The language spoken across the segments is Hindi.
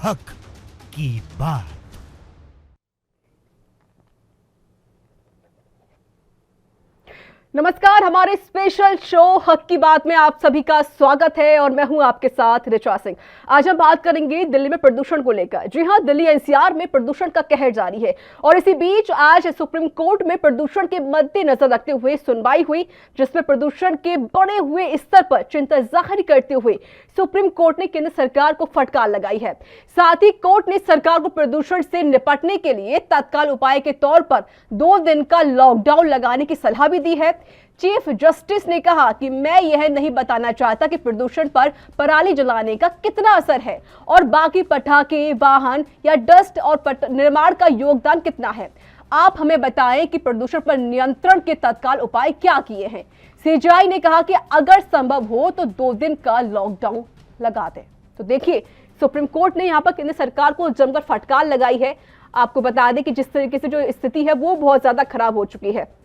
हक की बात। नमस्कार, हमारे स्पेशल शो हक की बात में आप सभी का स्वागत है और मैं हूं आपके साथ ऋचा सिंह। आज हम बात करेंगे दिल्ली में प्रदूषण को लेकर। जी हां, दिल्ली एनसीआर में प्रदूषण का कहर जारी है और इसी बीच आज सुप्रीम कोर्ट में प्रदूषण के मद्देनजर रखते हुए सुनवाई हुई, जिसमें प्रदूषण के बढ़े हुए स्तर पर चिंता जाहिर करते हुए सुप्रीम कोर्ट ने केंद्र सरकार को फटकार लगाई है। साथ ही कोर्ट ने सरकार को प्रदूषण से निपटने के लिए तत्काल उपाय के तौर पर 2 दिन का लॉकडाउन लगाने की सलाह भी दी है। चीफ जस्टिस ने कहा कि मैं यह नहीं बताना चाहता कि प्रदूषण पर पराली जलाने का कितना असर है और बाकी पटाखे, वाहन या डस्ट और निर्माण का योगदान कितना है। आप हमें बताएं कि प्रदूषण पर नियंत्रण के तत्काल उपाय क्या किए हैं। सीजेआई ने कहा कि अगर संभव हो तो 2 दिन का लॉकडाउन लगा दें। तो देखिए, सुप्रीम कोर्ट ने यहाँ पर केंद्र सरकार को जमकर फटकार लगाई है। आपको बता दें कि जिस तरीके से जो स्थिति है वो बहुत ज्यादा खराब हो चुकी है।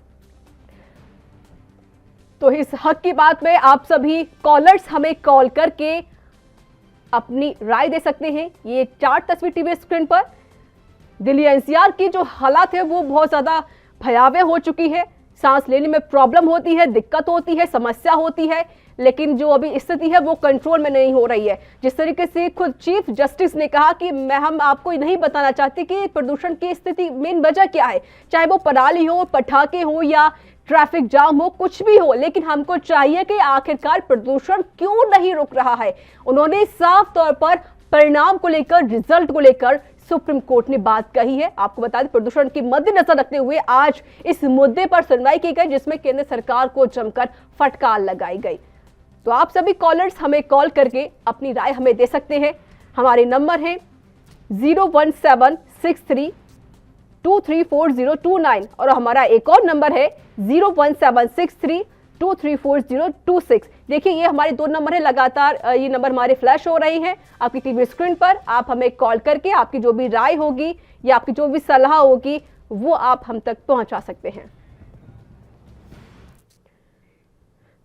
तो इस हक की बात में आप सभी कॉलर्स हमें कॉल करके अपनी राय दे सकते हैं। ये 4 तस्वीर टीवी स्क्रीन पर दिल्ली एनसीआर की जो हालात है वो बहुत ज्यादा भयावह हो चुकी है। सांस लेने में प्रॉब्लम होती है, दिक्कत होती है, समस्या होती है, लेकिन जो अभी स्थिति है वो कंट्रोल में नहीं हो रही है। जिस तरीके से खुद चीफ जस्टिस ने कहा कि हम आपको नहीं बताना चाहते कि प्रदूषण की स्थिति मेन वजह क्या है, चाहे वो पराली हो, पटाखे हो या ट्रैफिक जाम हो, कुछ भी हो, लेकिन हमको चाहिए कि आखिरकार प्रदूषण क्यों नहीं रुक रहा है। उन्होंने साफ तौर पर परिणाम को लेकर, रिजल्ट को लेकर सुप्रीम कोर्ट ने बात कही है। आपको बता दें, प्रदूषण के मद्देनजर रखते हुए आज इस मुद्दे पर सुनवाई की गई, जिसमें केंद्र सरकार को जमकर फटकार लगाई गई। तो आप सभी कॉलर्स हमें कॉल करके अपनी राय हमें दे सकते हैं। हमारे नंबर है 01763234029 और हमारा एक और नंबर है 01763234026। देखिए, ये हमारे 2 नंबर है, लगातार ये नंबर हमारे फ्लैश हो रहे हैं आपकी टीवी स्क्रीन पर। आप हमें कॉल करके आपकी जो भी राय होगी या आपकी जो भी सलाह होगी वो आप हम तक पहुंचा सकते हैं।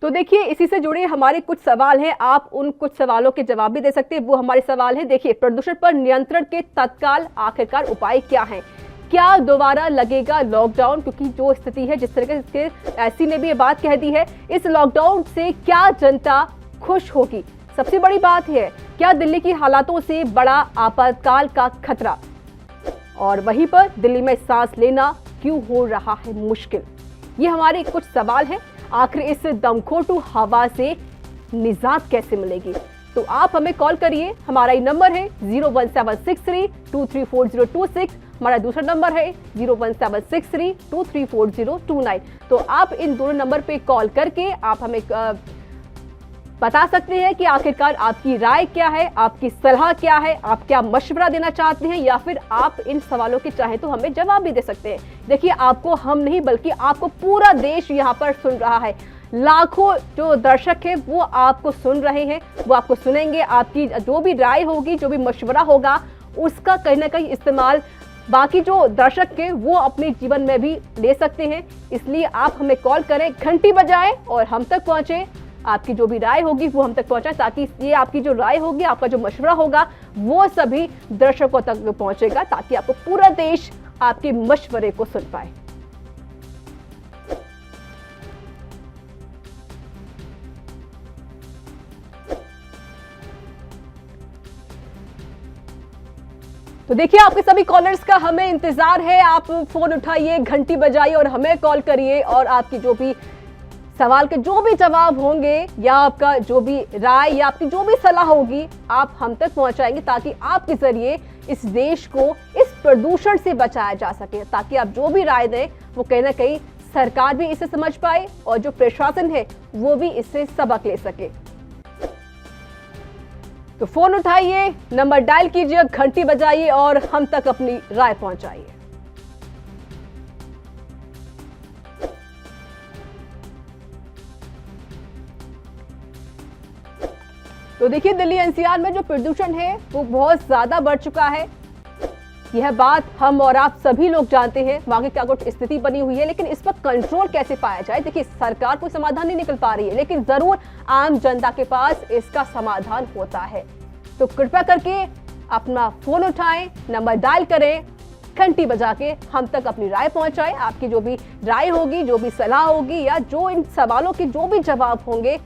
तो देखिए, इसी से जुड़े हमारे कुछ सवाल हैं, आप उन कुछ सवालों के जवाब भी दे सकते हैं। वो हमारे सवाल हैं, देखिए, प्रदूषण पर नियंत्रण के तत्काल आखिरकार उपाय क्या हैं? क्या दोबारा लगेगा लॉकडाउन? क्योंकि जो स्थिति है, जिस तरीके से ऐसी ने भी ये बात कह दी है, इस लॉकडाउन से क्या जनता खुश होगी? सबसे बड़ी बात है, क्या दिल्ली की हालातों से बड़ा आपातकाल का खतरा? और वहीं पर दिल्ली में सांस लेना क्यों हो रहा है मुश्किल? ये हमारे कुछ सवाल हैं। आखिर इस दमखोटू हवा से निजात कैसे मिलेगी? तो आप हमें कॉल करिए। हमारा ये नंबर है 01763234026। हमारा दूसरा नंबर है 01763234029। तो आप इन दोनों नंबर पे कॉल करके आप हमें बता सकते हैं कि आखिरकार आपकी राय क्या है, आपकी सलाह क्या है, आप क्या मशवरा देना चाहते हैं, या फिर आप इन सवालों के चाहे तो हमें जवाब भी दे सकते हैं। देखिए, आपको हम नहीं बल्कि आपको पूरा देश यहाँ पर सुन रहा है। लाखों जो दर्शक हैं वो आपको सुन रहे हैं, वो आपको सुनेंगे। आपकी जो भी राय होगी, जो भी मशवरा होगा, उसका कहीं ना कहीं इस्तेमाल बाकी जो दर्शक के वो अपने जीवन में भी ले सकते हैं। इसलिए आप हमें कॉल करें, घंटी बजाएं और हम तक पहुंचे। आपकी जो भी राय होगी वो हम तक पहुंचाएं, ताकि ये आपकी जो राय होगी, आपका जो मशवरा होगा, वो सभी दर्शकों तक पहुंचेगा, ताकि आपको पूरा देश आपके मशवरे को सुन पाए। तो देखिए, आपके सभी कॉलर्स का हमें इंतजार है। आप फोन उठाइए, घंटी बजाइए और हमें कॉल करिए, और आपकी जो भी सवाल के जो भी जवाब होंगे या आपका जो भी राय या आपकी जो भी सलाह होगी, आप हम तक पहुंचाएंगे, ताकि आपके जरिए इस देश को इस प्रदूषण से बचाया जा सके। ताकि आप जो भी राय दें वो कहीं ना कहीं सरकार भी इसे समझ पाए और जो प्रशासन है वो भी इससे सबक ले सके। तो फोन उठाइए, नंबर डायल कीजिए, घंटी बजाइए और हम तक अपनी राय पहुंचाइए। तो देखिए, दिल्ली एनसीआर में जो प्रदूषण है वो बहुत ज्यादा बढ़ चुका है। यह बात हम और आप सभी लोग जानते हैं। वहां की क्या कुछ स्थिति बनी हुई है, लेकिन इस पर कंट्रोल कैसे पाया जाए? देखिए, सरकार कोई समाधान नहीं निकल पा रही है, लेकिन जरूर आम जनता के पास इसका समाधान होता है। तो कृपया करके अपना फोन उठाएं, नंबर डायल करें, घंटी बजा के हम तक अपनी राय पहुंचाएं। आपकी जो भी राय होगी, जो भी सलाह होगी या जो इन सवालों के जो भी जवाब होंगे,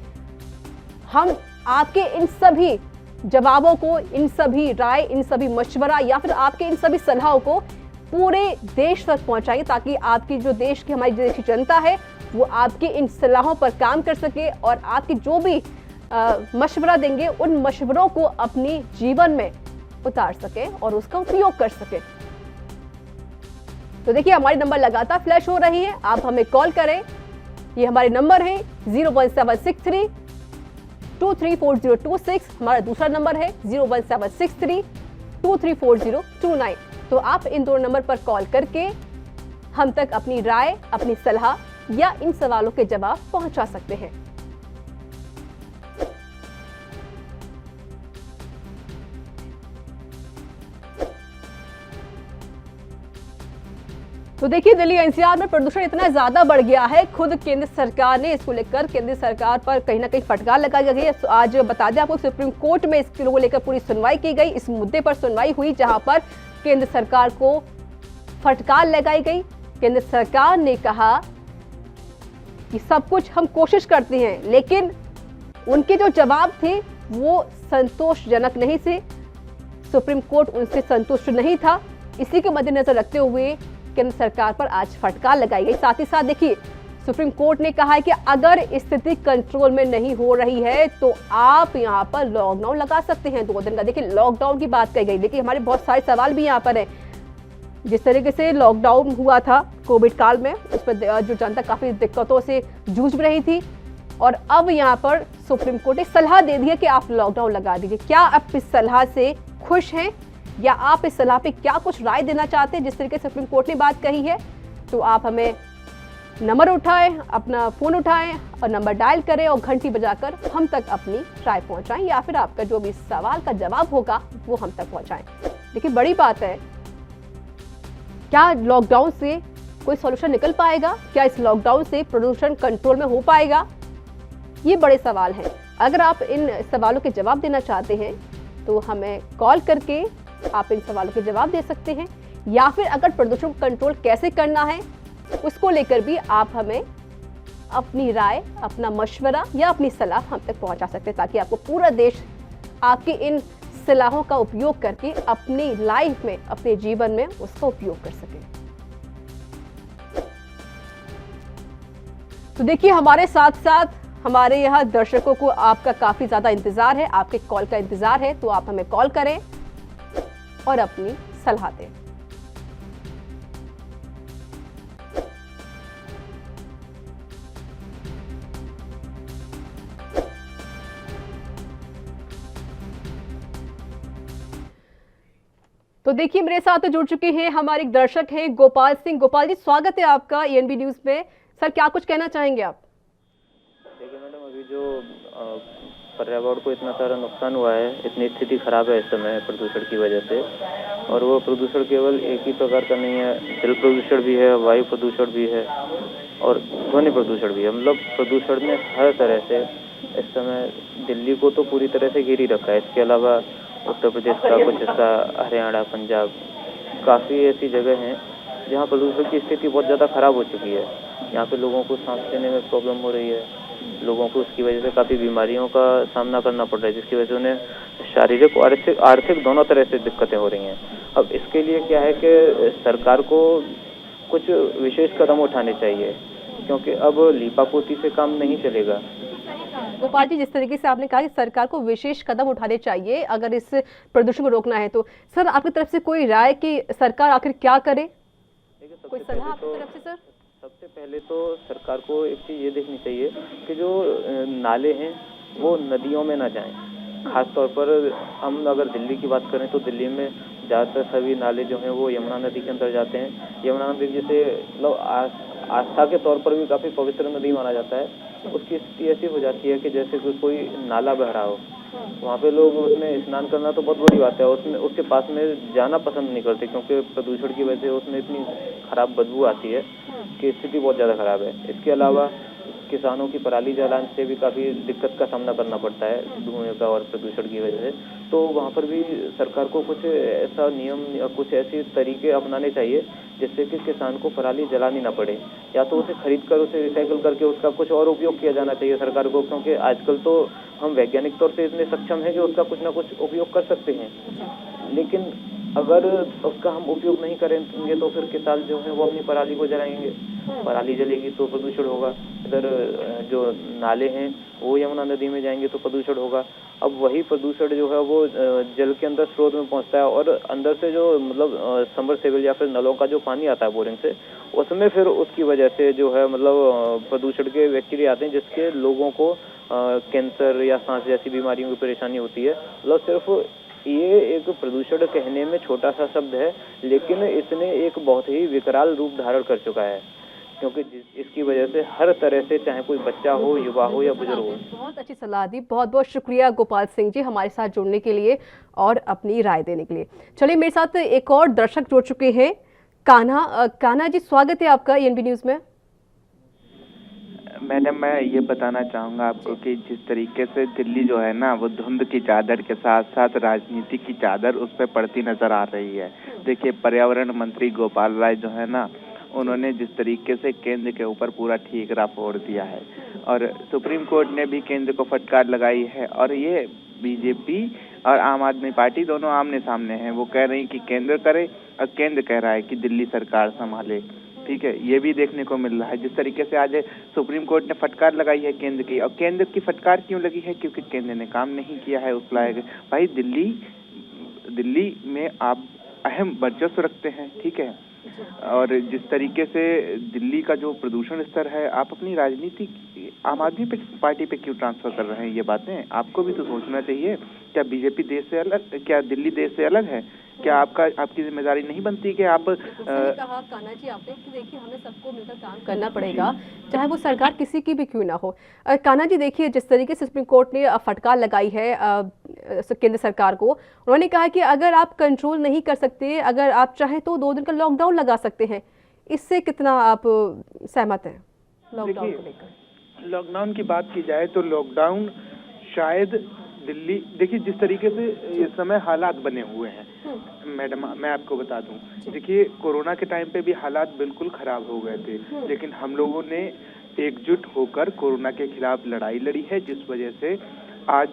हम आपके इन सभी जवाबों को, इन सभी राय, इन सभी मशवरा या फिर आपके इन सभी सलाहों को पूरे देश तक पहुंचाएंगे, ताकि आपकी जो देश की, हमारी देश की जनता है वो आपकी इन सलाहों पर काम कर सके और आपकी जो भी मशवरा देंगे उन मशवरों को अपनी जीवन में उतार सके और उसका उपयोग कर सके। तो देखिए हमारी नंबर लगातार फ्लैश हो रही है, आप हमें कॉल करें। ये हमारे नंबर है 01763 234026, हमारा दूसरा नंबर है 01763 234029। तो आप इन दोनों नंबर पर कॉल करके हम तक अपनी राय, अपनी सलाह या इन सवालों के जवाब पहुंचा सकते हैं। तो देखिए दिल्ली एनसीआर में प्रदूषण इतना ज्यादा बढ़ गया है, खुद केंद्र सरकार ने इसको लेकर केंद्र सरकार पर कहीं ना कहीं फटकार लगाई गई है। आज बता दें आपको, सुप्रीम कोर्ट में इसको लेकर पूरी सुनवाई की गई। इस मुद्दे पर सुनवाई हुई जहां पर केंद्र सरकार को फटकार लगाई गई। केंद्र सरकार ने कहा कि सब कुछ हम कोशिश करते हैं, लेकिन उनके जो जवाब थे वो संतोषजनक नहीं थे। सुप्रीम कोर्ट उनसे संतुष्ट नहीं था। इसी के मद्देनजर रखते हुए केंद्र सरकार पर आज फटकार लगाई गई। साथ ही साथ देखिए सुप्रीम कोर्ट ने कहा है कि अगर स्थिति कंट्रोल में नहीं हो रही है तो आप यहां पर लॉकडाउन लगा सकते हैं 2 दिन का। देखिए लॉकडाउन की बात कही गई, लेकिन हमारे बहुत सारे सवाल भी यहां पर है। जिस तरीके से लॉकडाउन हुआ था कोविड काल में, उस पर जो जनता काफी दिक्कतों से जूझ रही थी, और अब यहाँ पर सुप्रीम कोर्ट ने सलाह दे दी है कि आप लॉकडाउन लगा दीजिए। क्या आप इस सलाह से खुश हैं या आप इस सलाह पे क्या कुछ राय देना चाहते हैं? जिस तरीके से सुप्रीम कोर्ट ने बात कही है, तो आप हमें नंबर उठाएं, अपना फोन उठाएं और नंबर डायल करें और घंटी बजाकर हम तक अपनी राय पहुंचाएं, या फिर आपका जो भी सवाल का जवाब होगा वो हम तक पहुंचाएं। देखिए बड़ी बात है, क्या लॉकडाउन से कोई सॉल्यूशन निकल पाएगा? क्या इस लॉकडाउन से प्रदूषण कंट्रोल में हो पाएगा? ये बड़े सवाल हैं। अगर आप इन सवालों के जवाब देना चाहते हैं तो हमें कॉल करके आप इन सवालों के जवाब दे सकते हैं, या फिर अगर प्रदूषण कंट्रोल कैसे करना है उसको लेकर भी आप हमें अपनी राय, अपना मशवरा या अपनी सलाह हम तक पहुंचा सकते हैं, ताकि आपको पूरा देश आपकी इन सलाहों का उपयोग करके अपनी लाइफ में, अपने जीवन में उसका उपयोग कर सके। तो देखिए हमारे साथ साथ हमारे यहाँ दर्शकों को आपका काफी ज्यादा इंतजार है, आपके कॉल का इंतजार है, तो आप हमें कॉल करें और अपनी सलाह दें। तो देखिए मेरे साथ जुड़ चुके हैं हमारे एक दर्शक हैं गोपाल सिंह। गोपाल जी स्वागत है आपका ENB न्यूज में। सर क्या कुछ कहना चाहेंगे आप? देखिए मैडम, अभी जो पर्यावरण को इतना सारा नुकसान हुआ है, इतनी स्थिति खराब है इस समय प्रदूषण की वजह से, और वो प्रदूषण केवल एक ही प्रकार का नहीं है, जल प्रदूषण भी है, वायु प्रदूषण भी है और ध्वनि प्रदूषण भी है। मतलब प्रदूषण ने हर तरह से इस समय दिल्ली को तो पूरी तरह से घेर ही रखा है। इसके अलावा उत्तर प्रदेश का कुछ हिस्सा, हरियाणा, पंजाब, काफ़ी ऐसी जगह हैं जहाँ प्रदूषण की स्थिति बहुत ज़्यादा खराब हो चुकी है। यहाँ पे लोगों को सांस लेने में प्रॉब्लम हो रही है, लोगों को उसकी वजह से काफ़ी बीमारियों का सामना करना पड़ रहा है, जिसकी वजह से उन्हें शारीरिक और आर्थिक दोनों तरह से दिक्कतें हो रही हैं। अब इसके लिए क्या है कि सरकार को कुछ विशेष कदम उठाने चाहिए, क्योंकि अब लीपापोती से काम नहीं चलेगा। गोपाल जी, जिस तरीके से आपने कहा कि सरकार को विशेष कदम उठाने चाहिए अगर इस प्रदूषण को रोकना है, तो सर आपकी तरफ से कोई राय कि सरकार आखिर क्या करे? कोई सलाह आपकी तरफ से सर? सबसे पहले तो सरकार को एक चीज़ ये देखनी चाहिए कि जो नाले हैं वो नदियों में ना जाएं। खासतौर पर हम अगर दिल्ली की बात करें तो दिल्ली में ज़्यादातर सभी नाले जो हैं वो यमुना नदी के अंदर जाते हैं। यमुना नदी जैसे मतलब आस्था के तौर पर भी काफ़ी पवित्र नदी माना जाता है। उसकी स्थिति ऐसी हो जाती है कि जैसे कोई नाला बह रहा हो, वहाँ पे लोग उसमें स्नान करना तो बहुत बड़ी बात है, उसमें उसके पास में जाना पसंद नहीं करते, क्योंकि प्रदूषण की वजह से उसमें इतनी खराब बदबू आती है कि स्थिति बहुत ज़्यादा खराब है। इसके अलावा किसानों की पराली जलाने से भी काफ़ी दिक्कत का सामना करना पड़ता है धुएं का और प्रदूषण की वजह से। तो वहाँ पर भी सरकार को कुछ ऐसा नियम या कुछ ऐसे तरीके अपनाने चाहिए जिससे कि किसान को पराली जलानी ना पड़े, या तो उसे खरीद कर उसे रिसाइकिल करके उसका कुछ और उपयोग किया जाना चाहिए सरकार को, क्योंकि आजकल तो हम वैज्ञानिक तौर से इतने सक्षम हैं कि उसका कुछ ना कुछ उपयोग कर सकते हैं। लेकिन अगर उसका हम उपयोग नहीं करेंगे तो फिर किसान जो है वो अपनी पराली को जलाएंगे, पराली जलेगी तो प्रदूषण होगा। इधर जो नाले हैं वो यमुना नदी में जाएंगे तो प्रदूषण होगा। अब वही प्रदूषण जो है वो जल के अंदर स्रोत में पहुंचता है और अंदर से जो मतलब सबमर्सिबल या फिर नलों का जो पानी आता है बोरिंग से, उसमें फिर उसकी वजह से जो है मतलब प्रदूषण के बैक्टीरिया आते हैं जिसके लोगों को कैंसर या सांस जैसी बीमारियों की परेशानी होती है। मतलब सिर्फ ये एक प्रदूषण कहने में छोटा सा शब्द है, लेकिन इसने एक बहुत ही विकराल रूप धारण कर चुका है, क्योंकि इसकी वजह से हर तरह से, चाहे कोई बच्चा हो, युवा हो या बुजुर्ग हो। बहुत अच्छी सलाह दी, बहुत बहुत शुक्रिया गोपाल सिंह जी हमारे साथ जुड़ने के लिए और अपनी राय देने के लिए। चलिए मेरे साथ एक और दर्शक जुड़ चुके हैं, कान्हा जी, स्वागत है आपका ENB न्यूज में। मैडम, मैं ये बताना चाहूँगा आपको कि जिस तरीके से दिल्ली जो है ना वो धुंध की चादर के साथ साथ राजनीति की चादर उस पर पड़ती नजर आ रही है। देखिए, पर्यावरण मंत्री गोपाल राय जो है ना, उन्होंने जिस तरीके से केंद्र के ऊपर पूरा ठीकरा फोड़ दिया है और सुप्रीम कोर्ट ने भी केंद्र को फटकार लगाई है और ये बीजेपी और आम आदमी पार्टी दोनों आमने सामने हैं। वो कह रही है कि केंद्र करे और केंद्र कह रहा है कि दिल्ली सरकार संभाले। ठीक है, ये भी देखने को मिल रहा है। जिस तरीके से आज सुप्रीम कोर्ट ने फटकार लगाई है केंद्र की, और केंद्र की फटकार क्यों लगी है? क्योंकि केंद्र ने काम नहीं किया है उस लायक। भाई, दिल्ली में आप अहम वर्चस्व रखते हैं, ठीक है, और जिस तरीके से दिल्ली का जो प्रदूषण स्तर है, आप अपनी राजनीति आम आदमी पार्टी पे क्यों ट्रांसफर कर रहे हैं? ये बातें आपको भी तो सोचना चाहिए। क्या बीजेपी देश से अलग, क्या दिल्ली देश से अलग है? क्या आपकी जिम्मेदारी नहीं बनती कि आप सही कहा कान्हा जी आपने कि देखिए हमें सबको मिलकर काम करना पड़ेगा, चाहे वो सरकार किसी की भी क्यों ना हो। कान्हा जी, देखिए जिस तरीके से सुप्रीम कोर्ट ने फटकार लगाई है केंद्र सरकार को, उन्होंने कहा कि अगर आप कंट्रोल नहीं कर सकते, अगर आप चाहें तो 2 दिन का लॉकडाउन लगा सकते हैं। इससे कितना आप सहमत हैं लॉकडाउन को लेकर? लॉकडाउन की बात की जाए तो लॉकडाउन शायद दिल्ली, देखिए जिस तरीके से इस समय हालात बने हुए हैं मैडम, मैं आपको बता दूं, देखिए कोरोना के टाइम पे भी हालात बिल्कुल खराब हो गए थे, लेकिन हम लोगों ने एकजुट होकर कोरोना के खिलाफ लड़ाई लड़ी है, जिस वजह से आज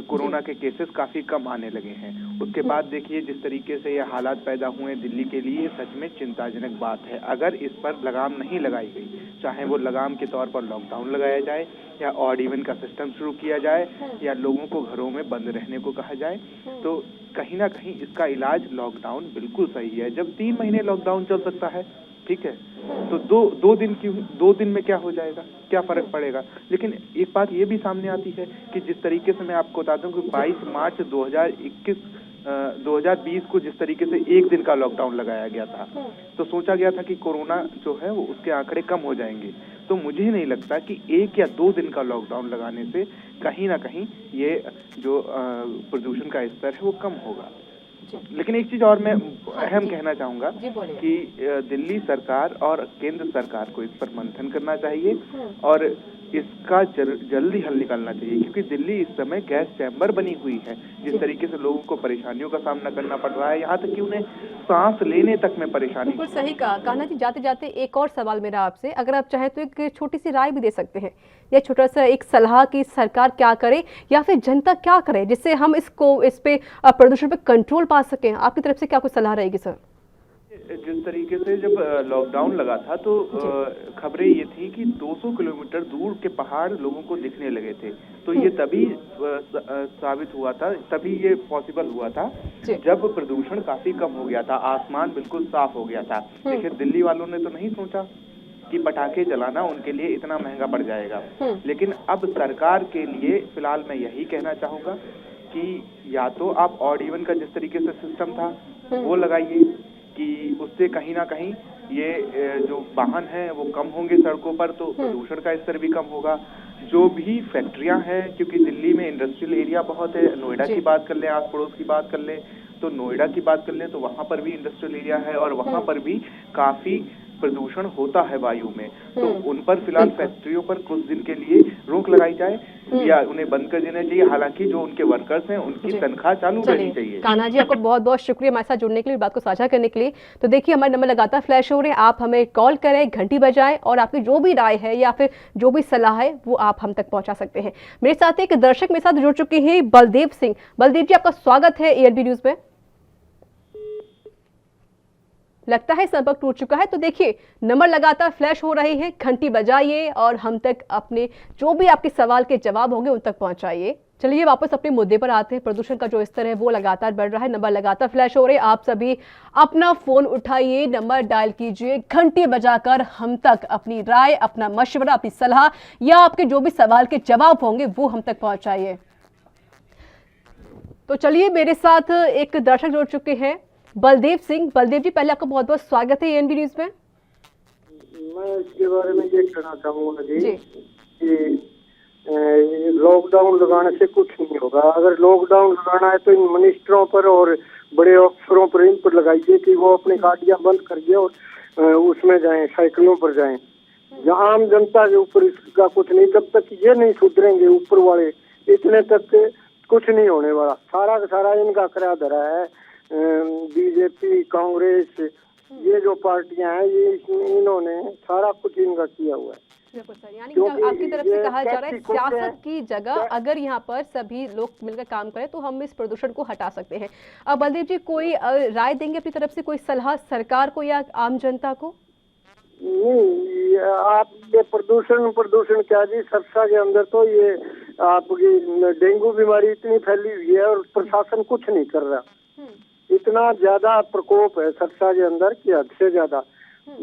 कोरोना के केसेस काफी कम आने लगे हैं। उसके बाद देखिए जिस तरीके से ये हालात पैदा हुए दिल्ली के लिए, सच में चिंताजनक बात है। अगर इस पर लगाम नहीं लगाई गई, चाहे वो लगाम के तौर पर लॉकडाउन लगाया जाए या ऑड इवन का सिस्टम शुरू किया जाए या लोगों को घरों में बंद रहने को कहा जाए, तो कहीं ना कहीं इसका इलाज लॉकडाउन बिल्कुल सही है। जब 3 महीने लॉकडाउन चल सकता है, ठीक है, तो दो दिन में क्या हो जाएगा, क्या फर्क पड़ेगा? लेकिन एक बात ये भी सामने आती है कि जिस तरीके से मैं आपको बताता हूँ कि 22 मार्च 2020 को जिस तरीके से 1 दिन का लॉकडाउन लगाया गया था, तो सोचा गया था कि कोरोना जो है वो उसके आंकड़े कम हो जाएंगे। तो मुझे नहीं लगता कि 1 या 2 दिन का लॉकडाउन लगाने से कहीं ना कहीं ये जो प्रदूषण का स्तर है वो कम होगा। लेकिन एक चीज और मैं अहम कहना चाहूंगा कि दिल्ली सरकार और केंद्र सरकार को इस पर मंथन करना चाहिए और इसका जल्दी हल निकालना चाहिए, क्योंकि दिल्ली इस समय गैस चैम्बर बनी हुई है। जिस तरीके से लोगों को परेशानियों का सामना करना पड़ रहा है, यहाँ तक कि उन्हें सांस लेने तक में परेशानी। बिल्कुल सही कहा कान्हा जी। जाते जाते एक और सवाल मेरा आपसे, अगर आप चाहे तो एक छोटी सी राय भी दे सकते हैं या छोटा सा एक सलाह कि सरकार क्या करे या फिर जनता क्या करे जिससे हम इस पे प्रदूषण पे कंट्रोल पा सकें। आपकी तरफ से क्या कोई सलाह रहेगी सर? जिस तरीके से जब लॉकडाउन लगा था तो खबरें ये थी कि 200 किलोमीटर दूर के पहाड़ लोगों को दिखने लगे थे। तो ये तभी साबित हुआ था, तभी ये पॉसिबल हुआ था जब प्रदूषण काफी कम हो गया था, आसमान बिल्कुल साफ हो गया था। देखिए दिल्ली वालों ने तो नहीं सोचा कि पटाखे जलाना उनके लिए इतना महंगा पड़ जाएगा, लेकिन अब सरकार के लिए फिलहाल मैं यही कहना चाहूंगा कि या तो आप ऑड इवन का जिस तरीके से सिस्टम था वो लगाइए कि उससे कहीं ना कहीं ये जो वाहन है वो कम होंगे सड़कों पर, तो प्रदूषण का स्तर भी कम होगा। जो भी फैक्ट्रियां हैं, क्योंकि दिल्ली में इंडस्ट्रियल एरिया बहुत है, नोएडा की बात कर लें, आस पड़ोस की बात कर लें, तो नोएडा की बात कर लें तो वहां पर भी इंडस्ट्रियल एरिया है और वहां पर भी काफी प्रदूषण होता है वायु में, तो उन पर फिलहाल फैक्ट्रियों पर कुछ दिन के लिए रोक लगाई जाए या उन्हें बंद कर देना चाहिए। हालांकि जो उनके वर्कर्स हैं उनकी तनख्वाह चालू रहनी चाहिए। कान्हा जी, आपको बहुत बहुत शुक्रिया हमारे साथ जुड़ने के लिए, बात को साझा करने के लिए। तो देखिए, हमारे नंबर लगातार फ्लैश हो रहे हैं, आप हमें कॉल करें, घंटी बजाएं और आपकी जो भी राय है या फिर जो भी सलाह है वो आप हम तक पहुंचा सकते हैं। मेरे साथ एक दर्शक मेरे साथ जुड़ चुके हैं, बलदेव सिंह। बलदेव जी, आपका स्वागत है ALB न्यूज में। लगता है संपर्क टूट चुका है। तो देखिए, नंबर लगातार फ्लैश हो रहे हैं, घंटी बजाइए और हम तक अपने जो भी आपके सवाल के जवाब होंगे उन तक पहुंचाइए। चलिए वापस अपने मुद्दे पर आते हैं। प्रदूषण का जो स्तर है वो लगातार बढ़ रहा है, नंबर लगातार फ्लैश हो रहे हैं। आप सभी अपना फोन उठाइए, नंबर डायल कीजिए, घंटी बजाकर हम तक अपनी राय, अपना मशवरा, अपनी सलाह या आपके जो भी सवाल के जवाब होंगे वो हम तक पहुंचाइए। तो चलिए, मेरे साथ एक दर्शक जुड़ चुके हैं, बलदेव सिंह। बलदेव जी, पहले आपका बहुत बहुत स्वागत है ANB न्यूज में। मैं इसके बारे में ये कहना चाहूँगा जी कि लॉकडाउन लगाने से कुछ नहीं होगा। अगर लॉकडाउन लगाना है तो इन मिनिस्टरों पर और बड़े अफसरों पर, इन पर लगाइए कि वो अपनी गाड़ियाँ बंद करिए और उसमें जाएं, साइकिलों पर जाएं। जहाँ आम जनता के ऊपर इसका कुछ नहीं, जब तक ये नहीं सुधरेंगे ऊपर वाले, इतने तक कुछ नहीं होने वाला। सारा का सारा इनका करा धरा है। BJP, कांग्रेस, ये जो पार्टियां हैं, ये इन्होंने सारा कुछ इनका किया हुआ है। बिल्कुल सर, यानी कि आपकी तरफ से कहा जा रहा है सियासत की जगह अगर यहाँ पर सभी लोग मिलकर काम करें तो हम इस प्रदूषण को हटा सकते हैं। अब बलदेव जी, कोई राय देंगे अपनी तरफ से, कोई सलाह सरकार को या आम जनता को? नहीं, आप ये प्रदूषण क्या जी, सरसा के अंदर तो ये आपकी डेंगू बीमारी इतनी फैली हुई है और प्रशासन कुछ नहीं कर रहा। इतना ज्यादा प्रकोप है सरसा के अंदर कि हद से ज्यादा।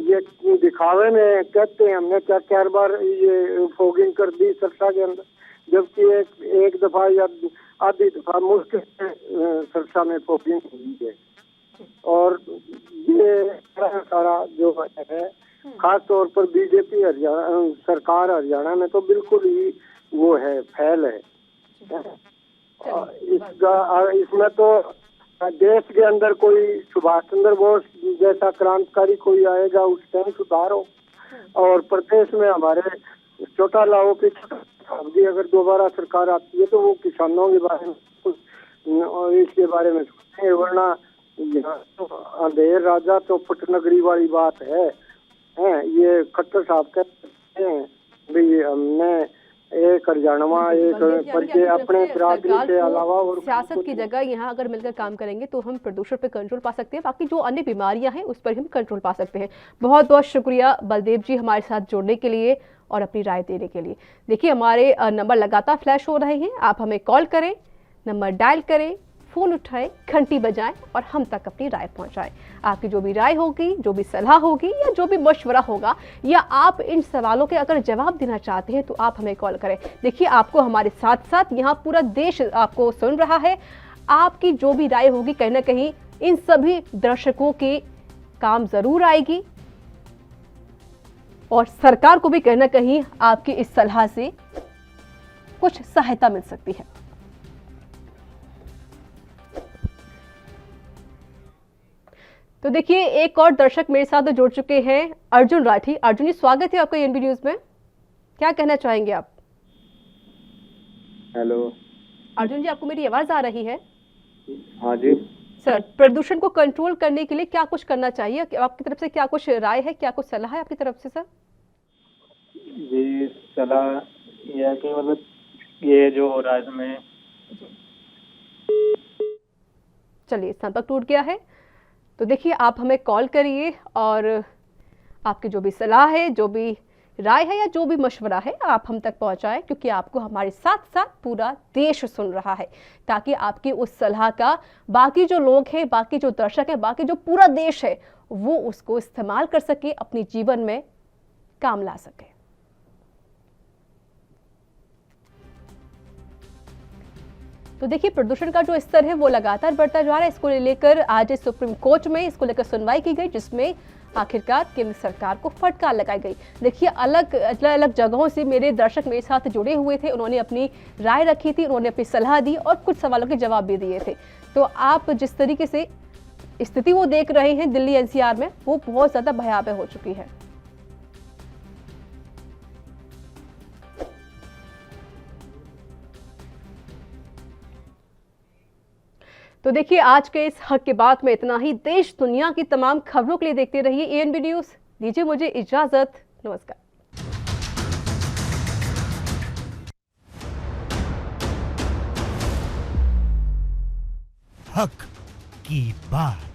ये दिखावे में कहते हैं हमने चार बार ये फॉगिंग कर दी सरसा के अंदर, जबकि एक दफा या आधी दफा मुश्किल से सरसा में फॉगिंग हुई है। और ये सारा जो है खास तौर पर BJP सरकार हरियाणा में तो बिल्कुल ही वो है, फैल है। इसमें तो देश के अंदर कोई सुभाष चंद्र बोस जैसा क्रांतिकारी कोई आएगा, उस टाइम सुधार हो। और प्रदेश में हमारे छोटा लाओ की अवधि अगर दोबारा सरकार आती है तो वो किसानों के बारे में कुछ और इसके बारे में सोचें, वरना यहाँ तो अंधेर राजा तो पटनगरी वाली बात है। ये खट्टर साहब कहते हैं भाई हमने एक हरियाणा एक परिचय अपने बिरादरी के अलावा और सियासत की जगह यहाँ अगर मिलकर काम करेंगे तो हम प्रदूषण पे कंट्रोल पा सकते हैं, बाकी जो अन्य बीमारियां हैं उस पर हम कंट्रोल पा सकते हैं। बहुत बहुत शुक्रिया बलदेव जी हमारे साथ जुड़ने के लिए और अपनी राय देने के लिए। देखिए, हमारे नंबर लगातार फ्लैश हो रहे हैं, आप हमें कॉल करें, नंबर डायल करें, फोन उठाएं, घंटी बजाएं और हम तक अपनी राय पहुंचाएं। आपकी जो भी राय होगी, जो भी सलाह होगी या जो भी मशवरा होगा या आप इन सवालों के अगर जवाब देना चाहते हैं तो आप हमें कॉल करें। देखिए, आपको हमारे साथ साथ यहाँ पूरा देश आपको सुन रहा है। आपकी जो भी राय होगी कहीं ना कहीं इन सभी दर्शकों के काम जरूर आएगी और सरकार को भी कहीं ना कहीं आपकी इस सलाह से कुछ सहायता मिल सकती है। तो देखिए, एक और दर्शक मेरे साथ जुड़ चुके हैं, अर्जुन राठी। अर्जुन जी, स्वागत है आपका ANB न्यूज में। क्या कहना चाहेंगे आप? हेलो अर्जुन जी, आपको मेरी आवाज आ रही है? हाँ जी सर, प्रदूषण को कंट्रोल करने के लिए क्या कुछ करना चाहिए? आपकी तरफ से क्या कुछ राय है, क्या कुछ सलाह है आपकी तरफ से? सर जी, सलाह यह है कि मतलब ये जो हो रहा है इसमें, चलिए संपर्क टूट गया है। तो देखिए, आप हमें कॉल करिए और आपकी जो भी सलाह है, जो भी राय है या जो भी मशवरा है आप हम तक पहुंचाएं, क्योंकि आपको हमारे साथ साथ पूरा देश सुन रहा है, ताकि आपकी उस सलाह का बाकी जो लोग हैं, बाकी जो दर्शक है, बाकी जो पूरा देश है वो उसको इस्तेमाल कर सके, अपने जीवन में काम ला सके। तो देखिए, प्रदूषण का जो स्तर है वो लगातार बढ़ता जा रहा है। इसको लेकर आज सुप्रीम कोर्ट में इसको लेकर सुनवाई की गई, जिसमें आखिरकार केंद्र सरकार को फटकार लगाई गई। देखिए, अलग अलग जगहों से मेरे दर्शक मेरे साथ जुड़े हुए थे, उन्होंने अपनी राय रखी थी, उन्होंने अपनी सलाह दी और कुछ सवालों के जवाब भी दिए थे। तो आप जिस तरीके से स्थिति वो देख रहे हैं दिल्ली एनसीआर में, वो बहुत ज्यादा भयावह हो चुकी है। तो देखिए, आज के इस हक की बात में इतना ही। देश दुनिया की तमाम खबरों के लिए देखते रहिए एएनबी न्यूज। दीजिए मुझे इजाजत, नमस्कार। हक की बात।